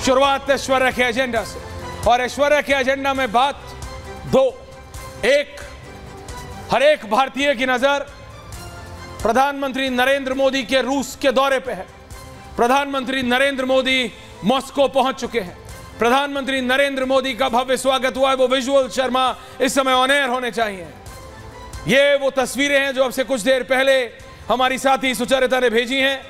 शुरुआत ऐश्वर्या के एजेंडा से, और ऐश्वर्या के एजेंडा में बात दो। एक, हर एक भारतीय की नजर प्रधानमंत्री नरेंद्र मोदी के रूस के दौरे पे है। प्रधानमंत्री नरेंद्र मोदी मॉस्को पहुंच चुके हैं। प्रधानमंत्री नरेंद्र मोदी का भव्य स्वागत हुआ है। वो विजुअल शर्मा इस समय ऑन एयर होने चाहिए। ये वो तस्वीरें हैं जो अब से कुछ देर पहले हमारी साथी सुचरिता ने भेजी हैं।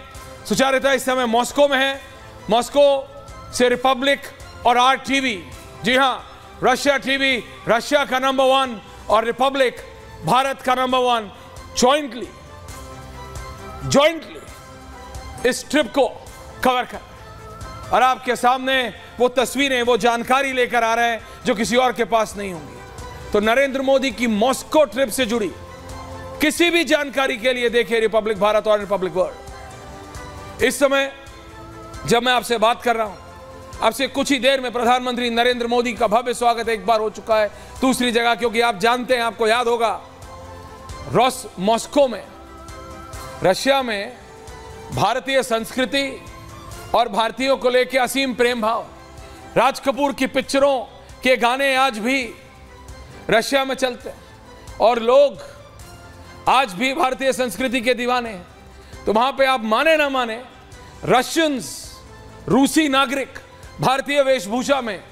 सुचरिता इस समय मॉस्को में है। मॉस्को से रिपब्लिक और RTV, जी हां, रशिया टीवी रशिया का नंबर 1 और रिपब्लिक भारत का नंबर 1 जॉइंटली इस ट्रिप को कवर कर, और आपके सामने वो तस्वीरें, वो जानकारी लेकर आ रहे हैं जो किसी और के पास नहीं होंगी। तो नरेंद्र मोदी की मॉस्को ट्रिप से जुड़ी किसी भी जानकारी के लिए देखिए रिपब्लिक भारत और रिपब्लिक वर्ल्ड। इस समय जब मैं आपसे बात कर रहा हूं, अब से कुछ ही देर में प्रधानमंत्री नरेंद्र मोदी का भव्य स्वागत एक बार हो चुका है दूसरी जगह, क्योंकि आप जानते हैं, आपको याद होगा, मॉस्को में, रशिया में भारतीय संस्कृति और भारतीयों को लेकर असीम प्रेम भाव। राज कपूर की पिक्चरों के गाने आज भी रशिया में चलते हैं और लोग आज भी भारतीय संस्कृति के दीवाने हैं। तो वहां पे आप माने ना माने, रशियंस, रूसी नागरिक भारतीय वेशभूषा में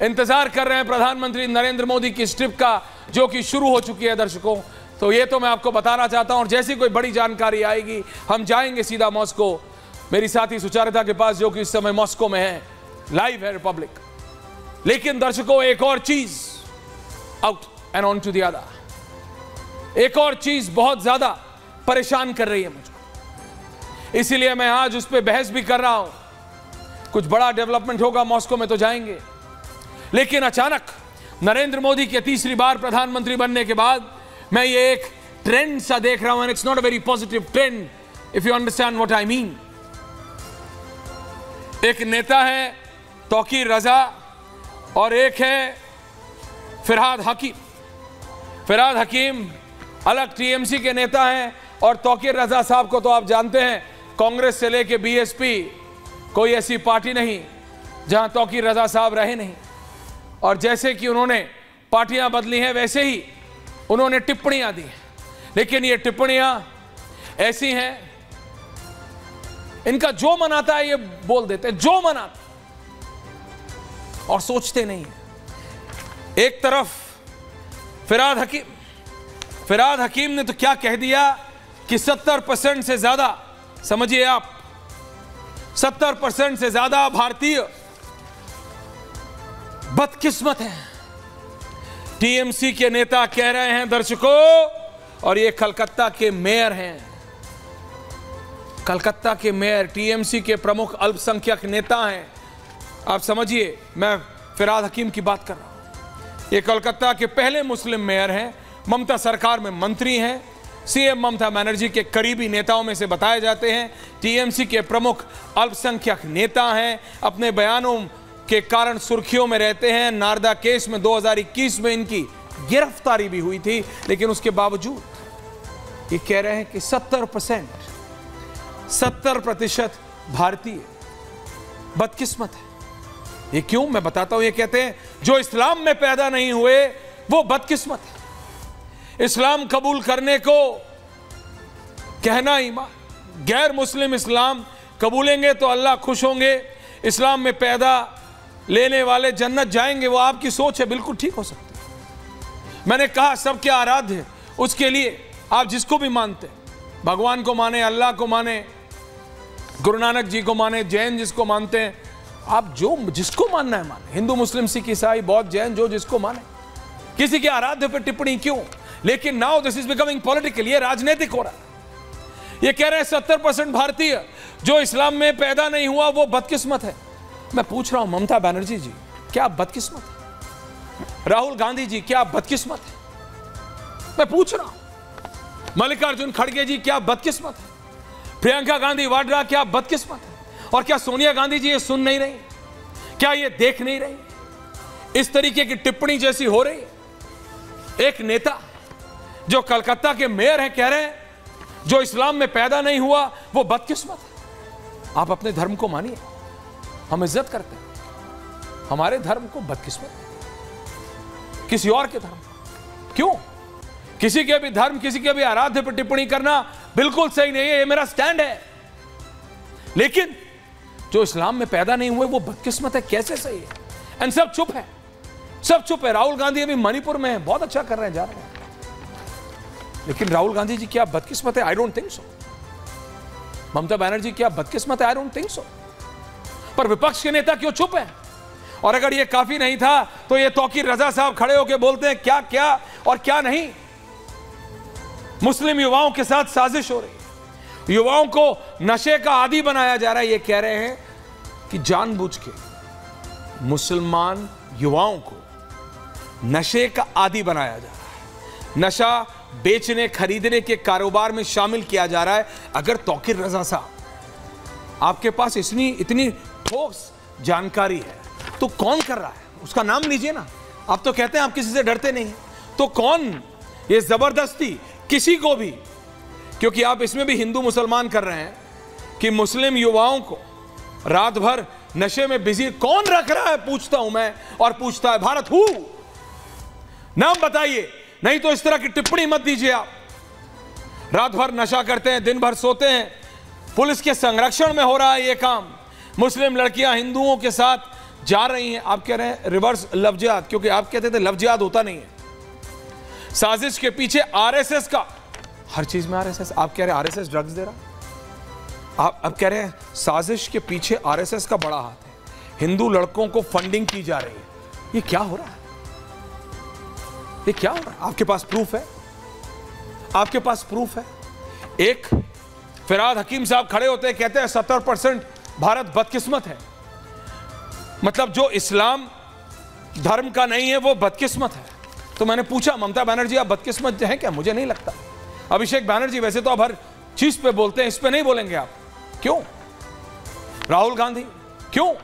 इंतजार कर रहे हैं प्रधानमंत्री नरेंद्र मोदी की इस ट्रिप का, जो कि शुरू हो चुकी है दर्शकों। तो ये तो मैं आपको बताना चाहता हूं, और जैसी कोई बड़ी जानकारी आएगी हम जाएंगे सीधा मॉस्को, मेरी साथी सुचरिता के पास, जो कि इस समय मॉस्को में है, लाइव है रिपब्लिक। लेकिन दर्शकों, एक और चीज, out and on to the other, एक और चीज बहुत ज्यादा परेशान कर रही है मुझको, इसीलिए मैं आज उस पर बहस भी कर रहा हूं। कुछ बड़ा डेवलपमेंट होगा मॉस्को में तो जाएंगे, लेकिन अचानक नरेंद्र मोदी के तीसरी बार प्रधानमंत्री बनने के बाद मैं ये एक ट्रेंड सा देख रहा हूं, and it's not a very positive trend if you understand what I mean. एक नेता है तौकीर रजा और एक है फिरहाद हकीम। फिरहाद हकीम अलग TMC के नेता हैं, और तौकीर रजा साहब को तो आप जानते हैं, कांग्रेस से लेके BSP कोई ऐसी पार्टी नहीं जहां तौकीर रजा साहब रहे नहीं। और जैसे कि उन्होंने पार्टियां बदली हैं, वैसे ही उन्होंने टिप्पणियां दी हैं, लेकिन ये टिप्पणियां ऐसी हैं, इनका जो मन आता है ये बोल देते हैं, जो मन आता, और सोचते नहीं है। एक तरफ फिरहाद हकीम ने तो क्या कह दिया कि 70% से ज्यादा, समझिए आप, 70% से ज्यादा भारतीय बदकिस्मत हैं। TMC के नेता कह रहे हैं दर्शकों, और ये कलकत्ता के मेयर हैं, कलकत्ता के मेयर, TMC के प्रमुख अल्पसंख्यक नेता हैं। आप समझिए, मैं फिरहाद हकीम की बात कर रहा हूं। ये कलकत्ता के पहले मुस्लिम मेयर हैं, ममता सरकार में मंत्री हैं, CM ममता बनर्जी के करीबी नेताओं में से बताए जाते हैं, TMC के प्रमुख अल्पसंख्यक नेता हैं, अपने बयानों के कारण सुर्खियों में रहते हैं। नारदा केस में 2021 में इनकी गिरफ्तारी भी हुई थी, लेकिन उसके बावजूद ये कह रहे हैं कि 70% भारतीय बदकिस्मत है। ये क्यों, मैं बताता हूं। ये कहते हैं जो इस्लाम में पैदा नहीं हुए वो बदकिस्मत है। इस्लाम कबूल करने को कहना ईमान, गैर मुस्लिम इस्लाम कबूलेंगे तो अल्लाह खुश होंगे, इस्लाम में पैदा लेने वाले जन्नत जाएंगे। वो आपकी सोच है, बिल्कुल ठीक हो सकती है। मैंने कहा सबके आराध्य, उसके लिए आप जिसको भी मानते हैं, भगवान को माने, अल्लाह को माने, गुरु नानक जी को माने, जैन जिसको मानते हैं, आप जो जिसको मानना है माने, हिंदू मुस्लिम सिख ईसाई बौद्ध जैन, जो जिसको माने, किसी के आराध्य पर टिप्पणी क्यों। लेकिन now this is becoming political, ये राजनीतिक हो रहा है। ये कह रहे हैं 70% भारतीय जो इस्लाम में पैदा नहीं हुआ वो बदकिस्मत है। मैं पूछ रहा हूं, ममता बनर्जी जी क्या बदकिस्मत है? राहुल गांधी जी क्या बदकिस्मत है? मैं पूछ रहा हूं, मल्लिकार्जुन खड़गे जी क्या बदकिस्मत है? प्रियंका गांधी वाड्रा क्या बदकिस्मत है? और क्या सोनिया गांधी जी ये सुन नहीं रही? क्या ये देख नहीं रही? इस तरीके की टिप्पणी जैसी हो रही है। एक नेता जो कलकत्ता के मेयर हैं कह रहे हैं जो इस्लाम में पैदा नहीं हुआ वो बदकिस्मत है। आप अपने धर्म को मानिए, हम इज्जत करते हैं, हमारे धर्म को बदकिस्मत, किसी और के धर्म। क्यों? किसी के भी धर्म, किसी के भी आराध्य पर टिप्पणी करना बिल्कुल सही नहीं है, ये मेरा स्टैंड है। लेकिन जो इस्लाम में पैदा नहीं हुए वो बदकिस्मत है, कैसे सही है? एंड सब चुप है, सब चुप है। राहुल गांधी अभी मणिपुर में है, बहुत अच्छा कर रहे हैं, जा रहे हैं, लेकिन राहुल गांधी जी क्या बदकिस्मत है? I don't think so. Mamata Banerjee क्या बदकिस्मत है? I don't think so. पर विपक्ष के नेता क्यों चुप है? और अगर ये काफी नहीं था तो ये तौकीर रजा साहब खड़े होकर बोलते हैं क्या क्या और क्या नहीं। मुस्लिम युवाओं के साथ साजिश हो रही है, युवाओं को नशे का आदी बनाया जा रहा है। ये कह रहे हैं कि जानबूझ के मुसलमान युवाओं को नशे का आदी बनाया जा रहा है, नशा बेचने खरीदने के कारोबार में शामिल किया जा रहा है। अगर तौकीर रजा साहब आपके पास इतनी ठोस जानकारी है तो कौन कर रहा है? उसका नाम लीजिए ना। आप तो कहते हैं आप किसी से डरते नहीं, तो कौन ये जबरदस्ती किसी को भी, क्योंकि आप इसमें भी हिंदू मुसलमान कर रहे हैं कि मुस्लिम युवाओं को रात भर नशे में बिजी कौन रख रहा है? पूछता हूं मैं, और पूछता है भारत। हूं नाम बताइए, नहीं तो इस तरह की टिप्पणी मत दीजिए। आप रात भर नशा करते हैं, दिन भर सोते हैं, पुलिस के संरक्षण में हो रहा है ये काम। मुस्लिम लड़कियां हिंदुओं के साथ जा रही हैं। आप कह रहे हैं रिवर्स लव जिहाद, क्योंकि आप कहते थे लव जिहाद होता नहीं है। साजिश के पीछे आरएसएस का, हर चीज में आरएसएस। आप कह रहे हैं आरएसएस ड्रग्स दे रहा। आप अब कह रहे हैं साजिश के पीछे आरएसएस का बड़ा हाथ है, हिंदू लड़कों को फंडिंग की जा रही है। ये क्या हो रहा है? ये क्या हो रहा है? आपके पास प्रूफ है? आपके पास प्रूफ है? एक फिराद हकीम साहब खड़े होते हैं, कहते हैं 70% भारत बदकिस्मत है। मतलब जो इस्लाम धर्म का नहीं है वो बदकिस्मत है। तो मैंने पूछा ममता बनर्जी आप बदकिस्मत हैं क्या? मुझे नहीं लगता। अभिषेक बनर्जी वैसे तो आप हर चीज पे बोलते हैं, इस पे नहीं बोलेंगे आप, क्यों? राहुल गांधी क्यों?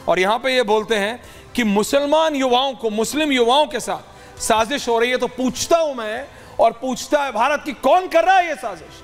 और यहां पे ये बोलते हैं कि मुसलमान युवाओं को, मुस्लिम युवाओं के साथ साजिश हो रही है। तो पूछता हूं मैं, और पूछता है भारत की कौन कर रहा है ये साजिश?